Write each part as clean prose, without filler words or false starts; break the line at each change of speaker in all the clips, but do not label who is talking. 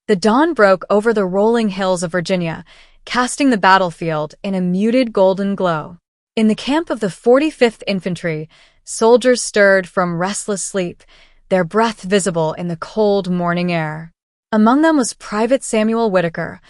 The dawn broke over the rolling hills of Virginia, casting the battlefield in a muted golden glow. In the camp of the 45th Infantry, soldiers stirred from restless sleep, their breath visible in the cold morning air. Among them was Private Samuel Whitaker,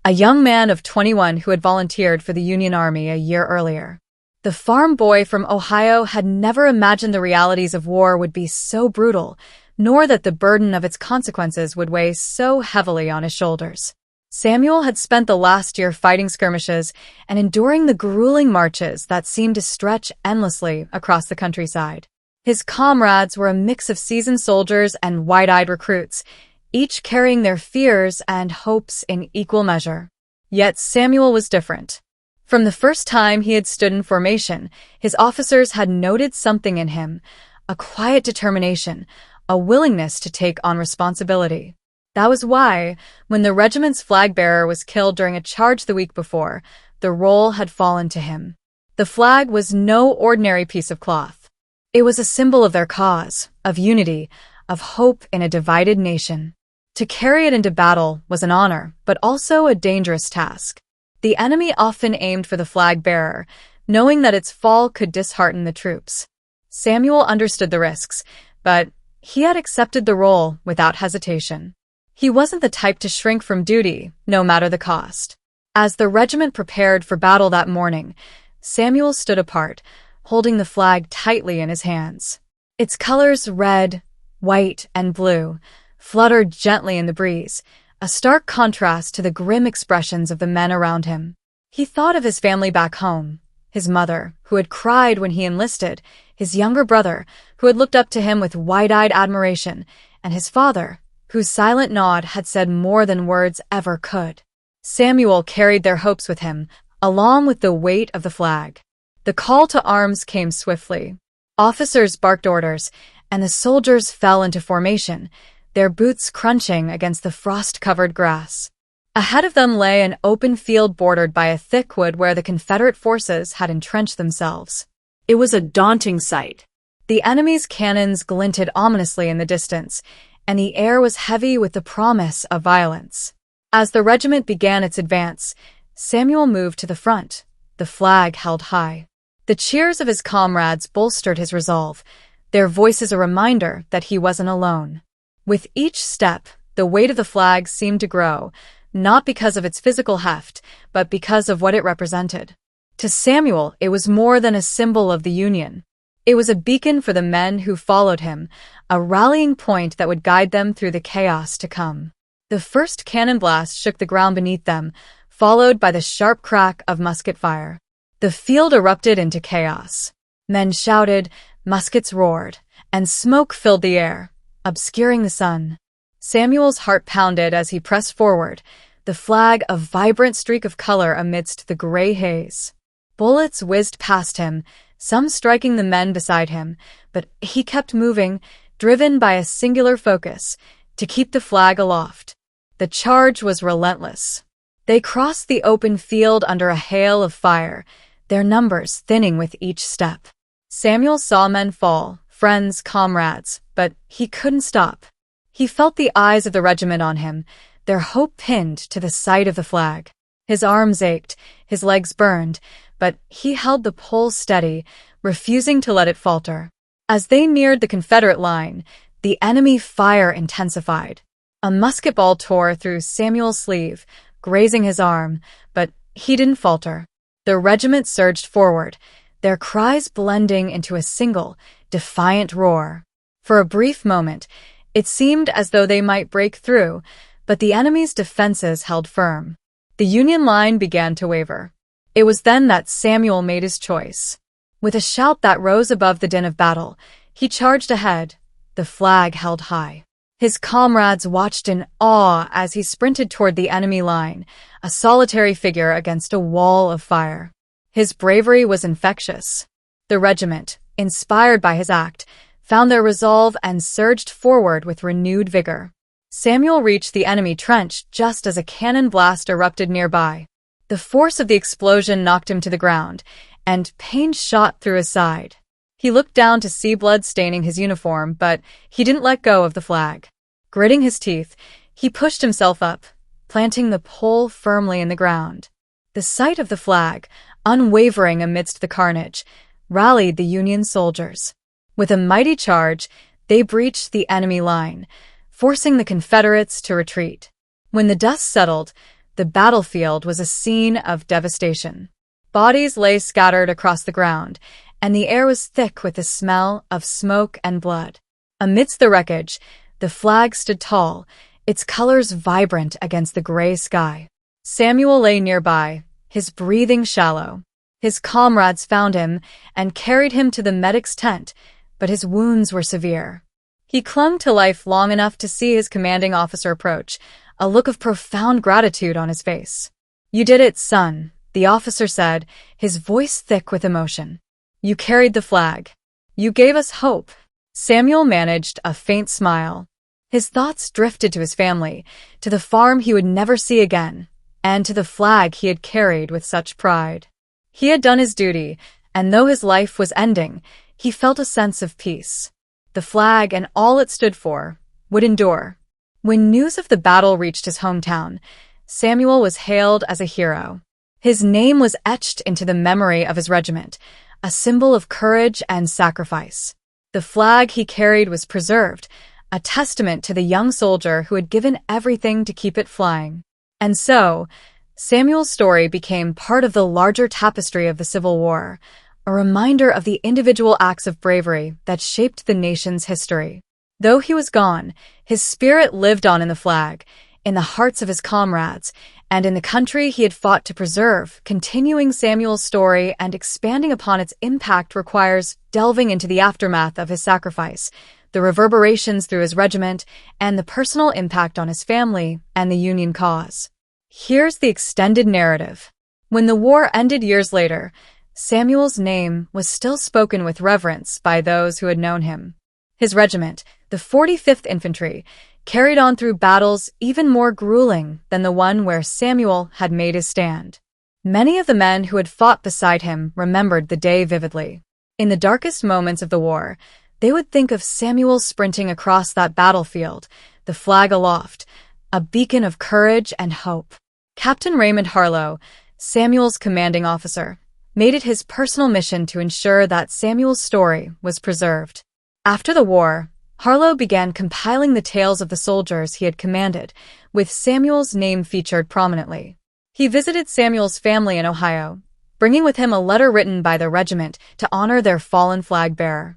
a young man of 21 who had volunteered for the Union Army a year earlier. The farm boy from Ohio had never imagined the realities of war would be so brutal, nor that the burden of its consequences would weigh so heavily on his shoulders. Samuel had spent the last year fighting skirmishes and enduring the grueling marches that seemed to stretch endlessly across the countryside. His comrades were a mix of seasoned soldiers and wide-eyed recruits, each carrying their fears and hopes in equal measure. Yet Samuel was different. From the first time he had stood in formation, his officers had noted something in him, a quiet determination, a willingness to take on responsibility. That was why, when the regiment's flag-bearer was killed during a charge the week before, the role had fallen to him. The flag was no ordinary piece of cloth. It was a symbol of their cause, of unity, of hope in a divided nation. To carry it into battle was an honor, but also a dangerous task. The enemy often aimed for the flag-bearer, knowing that its fall could dishearten the troops. Samuel understood the risks, but he had accepted the role without hesitation. He wasn't the type to shrink from duty, no matter the cost. As the regiment prepared for battle that morning, Samuel stood apart, holding the flag tightly in his hands. Its colors, red, white, and blue, fluttered gently in the breeze, a stark contrast to the grim expressions of the men around him. He thought of his family back home, his mother, who had cried when he enlisted, his younger brother, who had looked up to him with wide-eyed admiration, and his father, whose silent nod had said more than words ever could. Samuel carried their hopes with him, along with the weight of the flag. The call to arms came swiftly. Officers barked orders, and the soldiers fell into formation, their boots crunching against the frost-covered grass. Ahead of them lay an open field bordered by a thick wood where the Confederate forces had entrenched themselves. It was a daunting sight. The enemy's cannons glinted ominously in the distance, and the air was heavy with the promise of violence. As the regiment began its advance, Samuel moved to the front, the flag held high. The cheers of his comrades bolstered his resolve, their voices a reminder that he wasn't alone. With each step, the weight of the flag seemed to grow, not because of its physical heft, but because of what it represented. To Samuel, it was more than a symbol of the Union. It was a beacon for the men who followed him, a rallying point that would guide them through the chaos to come. The first cannon blast shook the ground beneath them, followed by the sharp crack of musket fire. The field erupted into chaos. Men shouted, muskets roared, and smoke filled the air, obscuring the sun. Samuel's heart pounded as he pressed forward, the flag a vibrant streak of color amidst the gray haze. Bullets whizzed past him, some striking the men beside him, but he kept moving, driven by a singular focus, to keep the flag aloft. The charge was relentless. They crossed the open field under a hail of fire, their numbers thinning with each step. Samuel saw men fall, friends, comrades, but he couldn't stop. He felt the eyes of the regiment on him, their hope pinned to the sight of the flag. His arms ached, his legs burned, but he held the pole steady, refusing to let it falter. As they neared the Confederate line, the enemy fire intensified. A musket ball tore through Samuel's sleeve, grazing his arm, but he didn't falter. The regiment surged forward, their cries blending into a single, defiant roar. For a brief moment, it seemed as though they might break through, but the enemy's defenses held firm. The Union line began to waver. It was then that Samuel made his choice. With a shout that rose above the din of battle, he charged ahead, the flag held high. His comrades watched in awe as he sprinted toward the enemy line, a solitary figure against a wall of fire. His bravery was infectious. The regiment, inspired by his act, found their resolve and surged forward with renewed vigor. Samuel reached the enemy trench just as a cannon blast erupted nearby. The force of the explosion knocked him to the ground, and pain shot through his side. He looked down to see blood staining his uniform, but he didn't let go of the flag. Gritting his teeth, He pushed himself up, planting the pole firmly in the ground. The sight of the flag, unwavering amidst the carnage, rallied the Union soldiers. With a mighty charge, they breached the enemy line, forcing the Confederates to retreat. When the dust settled, the battlefield was a scene of devastation. Bodies lay scattered across the ground, and the air was thick with the smell of smoke and blood. Amidst the wreckage, the flag stood tall, its colors vibrant against the gray sky. Samuel lay nearby, his breathing shallow. His comrades found him and carried him to the medic's tent, but his wounds were severe. He clung to life long enough to see his commanding officer approach, a look of profound gratitude on his face. "You did it, son," the officer said, his voice thick with emotion. "You carried the flag. You gave us hope." Samuel managed a faint smile. His thoughts drifted to his family, to the farm he would never see again, and to the flag he had carried with such pride. He had done his duty, and though his life was ending, he felt a sense of peace. The flag and all it stood for would endure. When news of the battle reached his hometown, Samuel was hailed as a hero. His name was etched into the memory of his regiment, a symbol of courage and sacrifice. The flag he carried was preserved, a testament to the young soldier who had given everything to keep it flying. And so, Samuel's story became part of the larger tapestry of the Civil War, a reminder of the individual acts of bravery that shaped the nation's history. Though he was gone, his spirit lived on in the flag, in the hearts of his comrades, and in the country he had fought to preserve. Continuing Samuel's story and expanding upon its impact requires delving into the aftermath of his sacrifice, the reverberations through his regiment, and the personal impact on his family and the Union cause. Here's the extended narrative. When the war ended years later, Samuel's name was still spoken with reverence by those who had known him. His regiment, the 45th Infantry, carried on through battles even more grueling than the one where Samuel had made his stand. Many of the men who had fought beside him remembered the day vividly. In the darkest moments of the war, they would think of Samuel sprinting across that battlefield, the flag aloft, a beacon of courage and hope. Captain Raymond Harlow, Samuel's commanding officer, made it his personal mission to ensure that Samuel's story was preserved. After the war, Harlow began compiling the tales of the soldiers he had commanded, with Samuel's name featured prominently. He visited Samuel's family in Ohio, bringing with him a letter written by the regiment to honor their fallen flag bearer.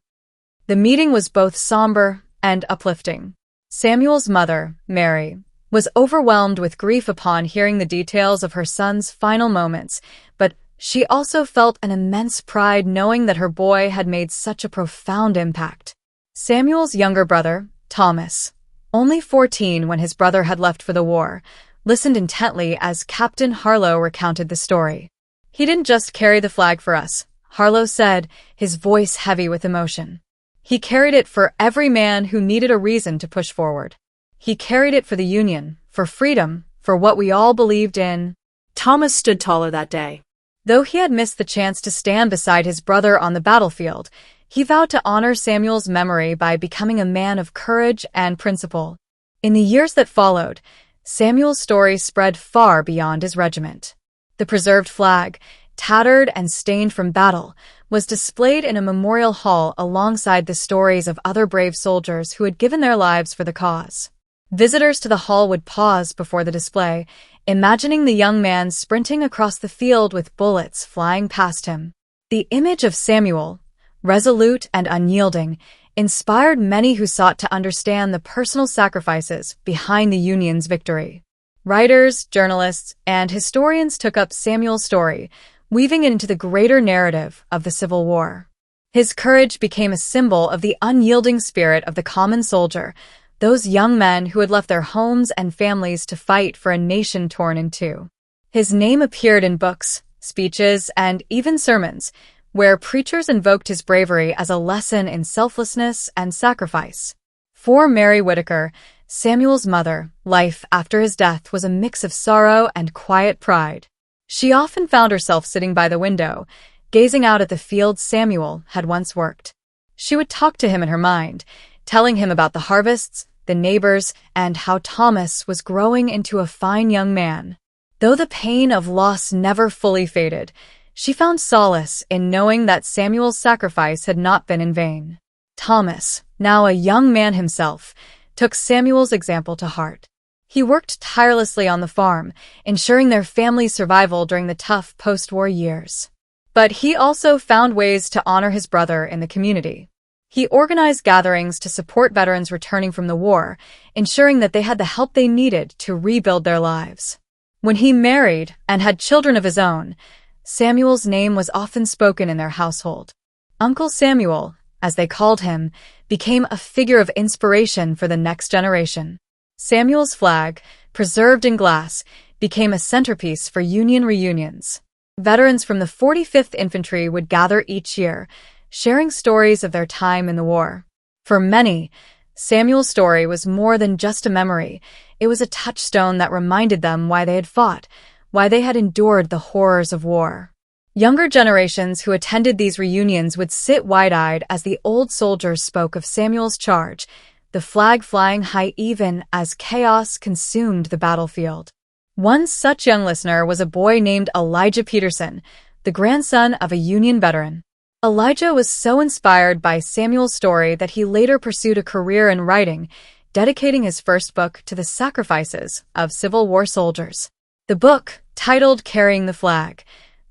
The meeting was both somber and uplifting. Samuel's mother, Mary, was overwhelmed with grief upon hearing the details of her son's final moments, but she also felt an immense pride knowing that her boy had made such a profound impact. Samuel's younger brother, Thomas, only 14 when his brother had left for the war, listened intently as Captain Harlow recounted the story. "He didn't just carry the flag for us," Harlow said, his voice heavy with emotion. "He carried it for every man who needed a reason to push forward. He carried it for the Union, for freedom, for what we all believed in." Thomas stood taller that day. Though he had missed the chance to stand beside his brother on the battlefield, he vowed to honor Samuel's memory by becoming a man of courage and principle. In the years that followed, Samuel's story spread far beyond his regiment. The preserved flag, tattered and stained from battle, was displayed in a memorial hall alongside the stories of other brave soldiers who had given their lives for the cause. Visitors to the hall would pause before the display, imagining the young man sprinting across the field with bullets flying past him. The image of Samuel, resolute and unyielding, inspired many who sought to understand the personal sacrifices behind the Union's victory. Writers, journalists, and historians took up Samuel's story, weaving it into the greater narrative of the Civil War. His courage became a symbol of the unyielding spirit of the common soldier, those young men who had left their homes and families to fight for a nation torn in two. His name appeared in books, speeches, and even sermons, where preachers invoked his bravery as a lesson in selflessness and sacrifice. For Mary Whitaker, Samuel's mother, life after his death was a mix of sorrow and quiet pride. She often found herself sitting by the window, gazing out at the fields Samuel had once worked. She would talk to him in her mind, telling him about the harvests, the neighbors, and how Thomas was growing into a fine young man. Though the pain of loss never fully faded, she found solace in knowing that Samuel's sacrifice had not been in vain. Thomas, now a young man himself, took Samuel's example to heart. He worked tirelessly on the farm, ensuring their family's survival during the tough post-war years. But he also found ways to honor his brother in the community. He organized gatherings to support veterans returning from the war, ensuring that they had the help they needed to rebuild their lives. When he married and had children of his own, Samuel's name was often spoken in their household. Uncle Samuel, as they called him, became a figure of inspiration for the next generation. Samuel's flag, preserved in glass, became a centerpiece for Union reunions. Veterans from the 45th Infantry would gather each year, sharing stories of their time in the war. For many, Samuel's story was more than just a memory. It was a touchstone that reminded them why they had fought, why they had endured the horrors of war. Younger generations who attended these reunions would sit wide-eyed as the old soldiers spoke of Samuel's charge, the flag flying high even as chaos consumed the battlefield. One such young listener was a boy named Elijah Peterson, the grandson of a Union veteran. Elijah was so inspired by Samuel's story that he later pursued a career in writing, dedicating his first book to the sacrifices of Civil War soldiers. The book, titled Carrying the Flag,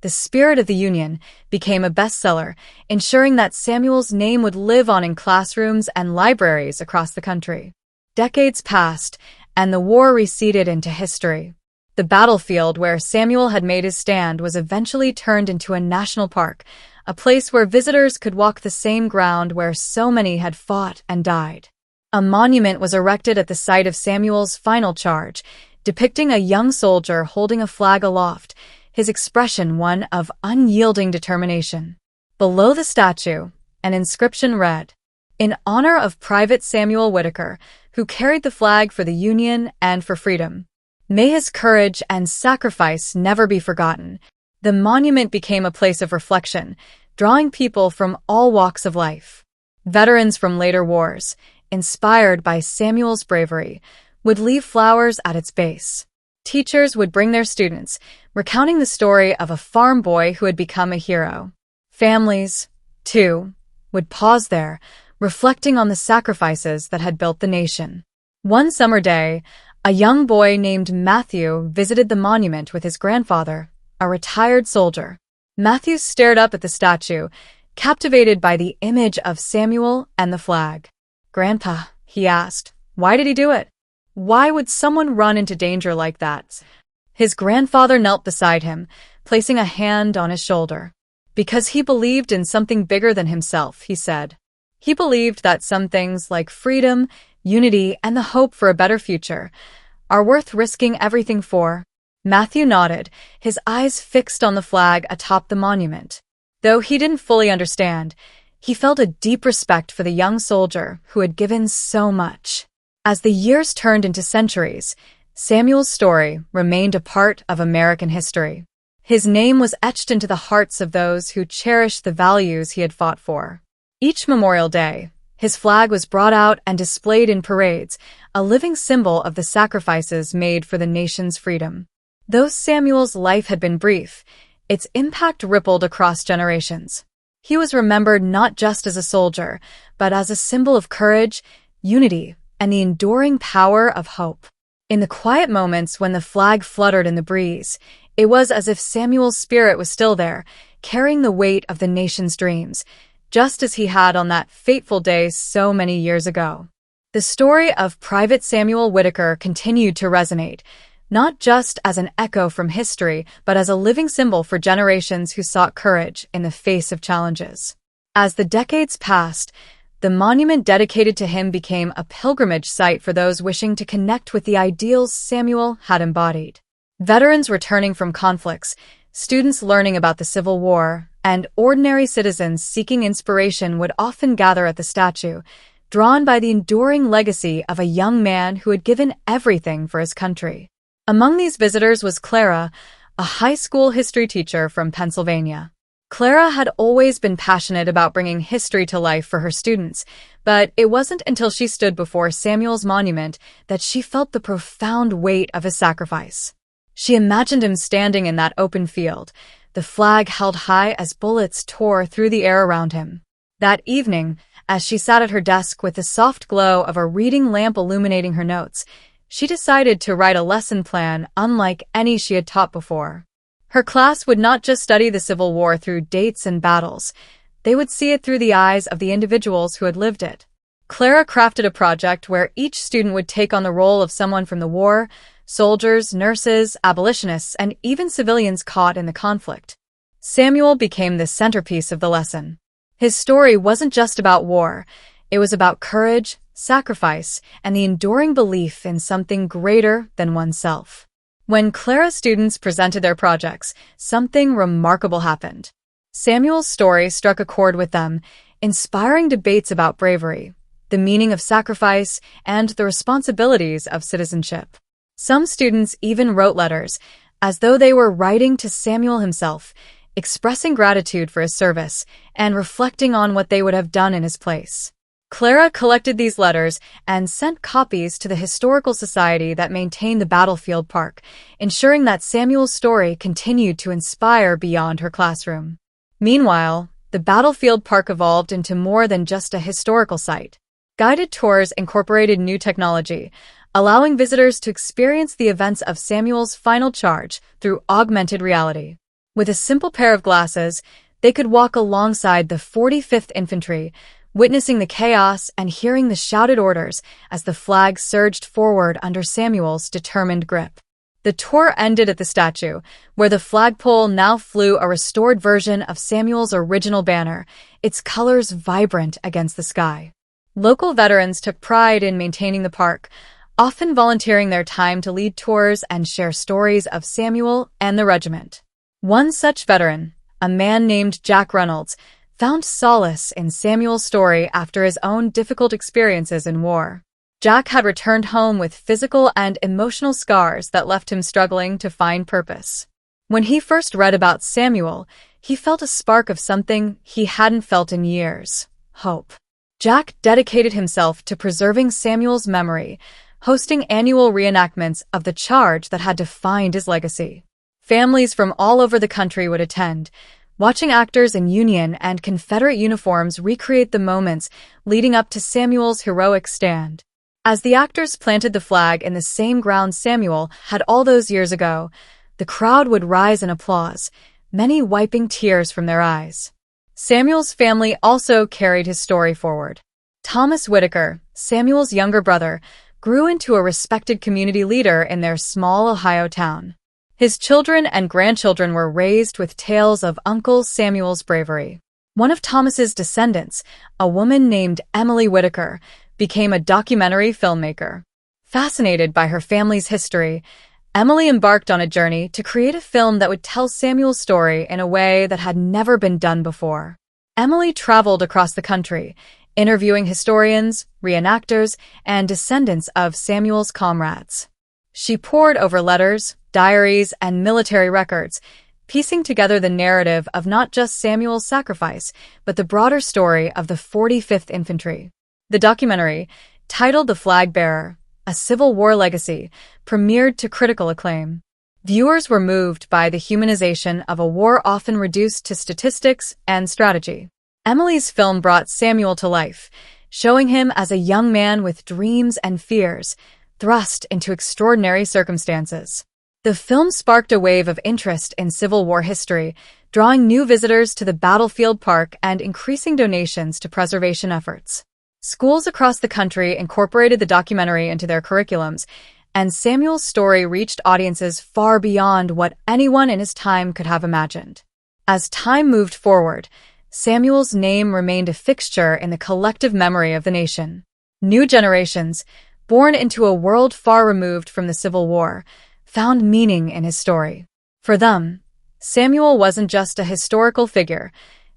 The Spirit of the Union, became a bestseller, ensuring that Samuel's name would live on in classrooms and libraries across the country. Decades passed, and the war receded into history. The battlefield where Samuel had made his stand was eventually turned into a national park, a place where visitors could walk the same ground where so many had fought and died. A monument was erected at the site of Samuel's final charge, depicting a young soldier holding a flag aloft, his expression one of unyielding determination. Below the statue, an inscription read, "In honor of Private Samuel Whitaker, who carried the flag for the Union and for freedom. May his courage and sacrifice never be forgotten." The monument became a place of reflection, drawing people from all walks of life. Veterans from later wars, inspired by Samuel's bravery, would leave flowers at its base. Teachers would bring their students, recounting the story of a farm boy who had become a hero. Families, too, would pause there, reflecting on the sacrifices that had built the nation. One summer day, a young boy named Matthew visited the monument with his grandfather, a retired soldier. Matthew stared up at the statue, captivated by the image of Samuel and the flag. "Grandpa," he asked, "why did he do it? Why would someone run into danger like that?" His grandfather knelt beside him, placing a hand on his shoulder. "Because he believed in something bigger than himself," he said. "He believed that some things like freedom, unity, and the hope for a better future are worth risking everything for." Matthew nodded, his eyes fixed on the flag atop the monument. Though he didn't fully understand, he felt a deep respect for the young soldier who had given so much. As the years turned into centuries, Samuel's story remained a part of American history. His name was etched into the hearts of those who cherished the values he had fought for. Each Memorial Day, his flag was brought out and displayed in parades, a living symbol of the sacrifices made for the nation's freedom. Though Samuel's life had been brief, its impact rippled across generations. He was remembered not just as a soldier, but as a symbol of courage, unity, and the enduring power of hope. In the quiet moments when the flag fluttered in the breeze, it was as if Samuel's spirit was still there, carrying the weight of the nation's dreams, just as he had on that fateful day so many years ago. The story of Private Samuel Whitaker continued to resonate, not just as an echo from history, but as a living symbol for generations who sought courage in the face of challenges. As the decades passed, the monument dedicated to him became a pilgrimage site for those wishing to connect with the ideals Samuel had embodied. Veterans returning from conflicts, students learning about the Civil War, and ordinary citizens seeking inspiration would often gather at the statue, drawn by the enduring legacy of a young man who had given everything for his country. Among these visitors was Clara, a high school history teacher from Pennsylvania. Clara had always been passionate about bringing history to life for her students, But it wasn't until she stood before Samuel's monument that she felt the profound weight of his sacrifice. She imagined him standing in that open field, the flag held high as bullets tore through the air around him. That evening, as she sat at her desk with the soft glow of a reading lamp illuminating her notes, she decided to write a lesson plan unlike any she had taught before. Her class would not just study the Civil War through dates and battles. They would see it through the eyes of the individuals who had lived it. Clara crafted a project where each student would take on the role of someone from the war: soldiers, nurses, abolitionists, and even civilians caught in the conflict. Samuel became the centerpiece of the lesson. His story wasn't just about war. It was about courage, sacrifice, and the enduring belief in something greater than oneself. When Clara's students presented their projects, something remarkable happened. Samuel's story struck a chord with them, inspiring debates about bravery, the meaning of sacrifice, and the responsibilities of citizenship. Some students even wrote letters, as though they were writing to Samuel himself, expressing gratitude for his service and reflecting on what they would have done in his place. Clara collected these letters and sent copies to the historical society that maintained the battlefield park, ensuring that Samuel's story continued to inspire beyond her classroom. Meanwhile, the battlefield park evolved into more than just a historical site. Guided tours incorporated new technology, allowing visitors to experience the events of Samuel's final charge through augmented reality. With a simple pair of glasses, they could walk alongside the 45th Infantry, witnessing the chaos and hearing the shouted orders as the flag surged forward under Samuel's determined grip. The tour ended at the statue, where the flagpole now flew a restored version of Samuel's original banner, its colors vibrant against the sky. Local veterans took pride in maintaining the park, often volunteering their time to lead tours and share stories of Samuel and the regiment. One such veteran, a man named Jack Reynolds, found solace in Samuel's story after his own difficult experiences in war. Jack had returned home with physical and emotional scars that left him struggling to find purpose. When he first read about Samuel, he felt a spark of something he hadn't felt in years: hope. Jack dedicated himself to preserving Samuel's memory, hosting annual reenactments of the charge that had defined his legacy. Families from all over the country would attend, watching actors in Union and Confederate uniforms recreate the moments leading up to Samuel's heroic stand. As the actors planted the flag in the same ground Samuel had all those years ago, the crowd would rise in applause, many wiping tears from their eyes. Samuel's family also carried his story forward. Thomas Whitaker, Samuel's younger brother, grew into a respected community leader in their small Ohio town. His children and grandchildren were raised with tales of Uncle Samuel's bravery. One of Thomas's descendants, a woman named Emily Whitaker, became a documentary filmmaker. Fascinated by her family's history, Emily embarked on a journey to create a film that would tell Samuel's story in a way that had never been done before. Emily traveled across the country, interviewing historians, reenactors, and descendants of Samuel's comrades. She pored over letters, diaries, and military records, piecing together the narrative of not just Samuel's sacrifice, but the broader story of the 45th Infantry. The documentary, titled The Flag Bearer: A Civil War Legacy, premiered to critical acclaim. Viewers were moved by the humanization of a war often reduced to statistics and strategy. Emily's film brought Samuel to life, showing him as a young man with dreams and fears, thrust into extraordinary circumstances. The film sparked a wave of interest in Civil War history, drawing new visitors to the battlefield park and increasing donations to preservation efforts. Schools across the country incorporated the documentary into their curriculums, and Samuel's story reached audiences far beyond what anyone in his time could have imagined. As time moved forward, Samuel's name remained a fixture in the collective memory of the nation. New generations, born into a world far removed from the Civil War, found meaning in his story. For them, Samuel wasn't just a historical figure.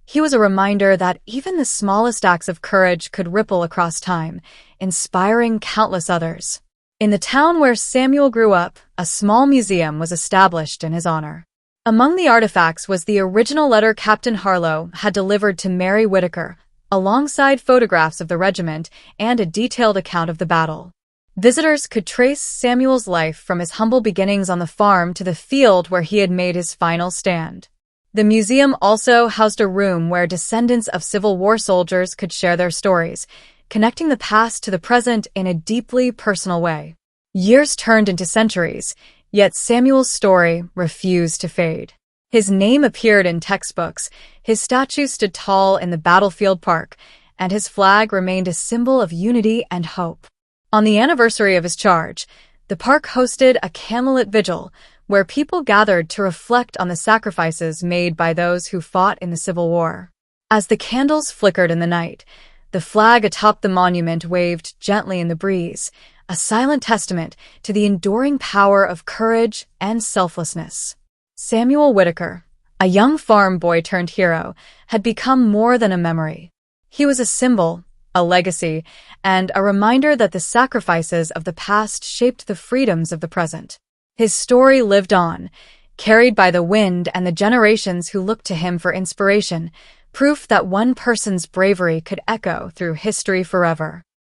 He was a reminder that even the smallest acts of courage could ripple across time, inspiring countless others. In the town where Samuel grew up, a small museum was established in his honor. Among the artifacts was the original letter Captain Harlow had delivered to Mary Whitaker, alongside photographs of the regiment and a detailed account of the battle. Visitors could trace Samuel's life from his humble beginnings on the farm to the field where he had made his final stand. The museum also housed a room where descendants of Civil War soldiers could share their stories, connecting the past to the present in a deeply personal way. Years turned into centuries, yet Samuel's story refused to fade. His name appeared in textbooks, his statue stood tall in the battlefield park, and his flag remained a symbol of unity and hope. On the anniversary of his charge, the park hosted a candlelit vigil where people gathered to reflect on the sacrifices made by those who fought in the Civil War. As the candles flickered in the night, the flag atop the monument waved gently in the breeze, a silent testament to the enduring power of courage and selflessness. Samuel Whitaker, a young farm boy turned hero, had become more than a memory. He was a symbol, a legacy, and a reminder that the sacrifices of the past shaped the freedoms of the present. His story lived on, carried by the wind and the generations who looked to him for inspiration, proof that one person's bravery could echo through history forever.